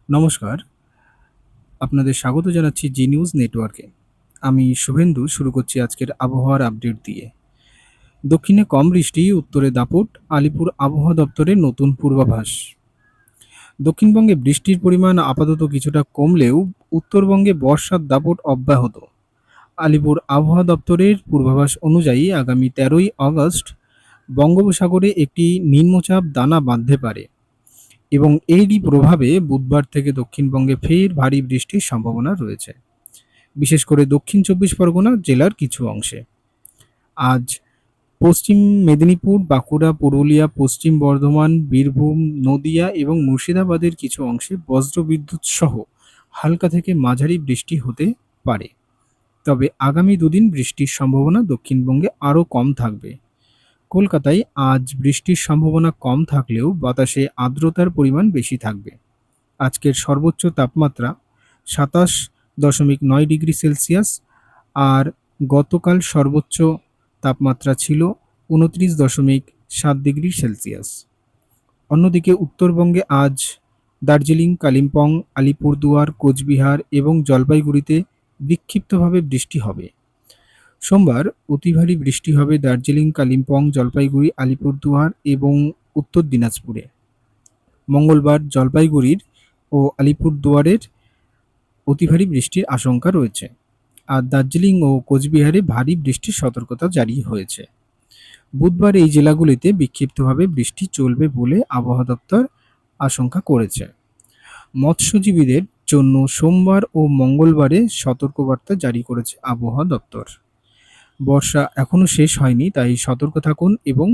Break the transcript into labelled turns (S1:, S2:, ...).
S1: নমস্কার, আপনাদের স্বাগত জানাচ্ছি জি নিউজ নেটওয়ার্কে। আমি শুভেন্দু শুরু করছি আজকের আবহাওয়ার আপডেট দিয়ে। দক্ষিণে কম বৃষ্টি, উত্তরে দাপট, আলিপুর আবহাওয়া দপ্তরের নতুন পূর্বাভাস। দক্ষিণবঙ্গে বৃষ্টির পরিমাণ আপাতত কিছুটা কমলেও উত্তরবঙ্গে বর্ষার দাপট অব্যাহত। আলিপুর আবহাওয়া দপ্তরের পূর্বাভাস অনুযায়ী আগামী ১৩ই আগস্ট বঙ্গোপসাগরে একটি নিম্নচাপ দানা বাঁধতে পারে এবং এরই প্রভাবে বুধবার থেকে দক্ষিণবঙ্গে ফের ভারী বৃষ্টির সম্ভাবনা রয়েছে, বিশেষ করে দক্ষিণ চব্বিশ পরগনা জেলার কিছু অংশে। আজ পশ্চিম মেদিনীপুর, বাঁকুড়া, পুরুলিয়া, পশ্চিম বর্ধমান, বীরভূম, নদিয়া এবং মুর্শিদাবাদের কিছু অংশে বজ্রবিদ্যুৎ সহ হালকা থেকে মাঝারি বৃষ্টি হতে পারে। তবে আগামী দুদিন বৃষ্টির সম্ভাবনা দক্ষিণবঙ্গে আরও কম থাকবে। কলকাতায় আজ বৃষ্টির সম্ভাবনা কম থাকলেও বাতাসে আর্দ্রতার পরিমাণ বেশি থাকবে। আজকের সর্বোচ্চ তাপমাত্রা ২৭.৯ ডিগ্রি সেলসিয়াস আর গতকাল সর্বোচ্চ তাপমাত্রা ছিল ২৯.৭ ডিগ্রি সেলসিয়াস। অন্যদিকে উত্তরবঙ্গে আজ দার্জিলিং, কালিম্পং, আলিপুরদুয়ার, কোচবিহার এবং জলপাইগুড়িতে বিক্ষিপ্তভাবে বৃষ্টি হবে। সোমবার অতি ভারী বৃষ্টি হবে দার্জিলিং, কালিম্পং, জলপাইগুড়ি, আলিপুরদুয়ার এবং উত্তর দিনাজপুরে। মঙ্গলবার জলপাইগুড়ির ও আলিপুরদুয়ারের অতি ভারী বৃষ্টির আশঙ্কা রয়েছে, আর দার্জিলিং ও কোচবিহারে ভারী বৃষ্টির সতর্কতা জারি হয়েছে। বুধবার এই জেলাগুলিতে বিক্ষিপ্তভাবে বৃষ্টি চলবে বলে আবহাওয়া দপ্তর আশঙ্কা করেছে। মৎস্যজীবীদের জন্য সোমবার ও মঙ্গলবারে সতর্কবার্তা জারি করেছে আবহাওয়া দপ্তর। বর্ষা এখনো শেষ হয়নি, তাই সতর্ক থাকুন এবং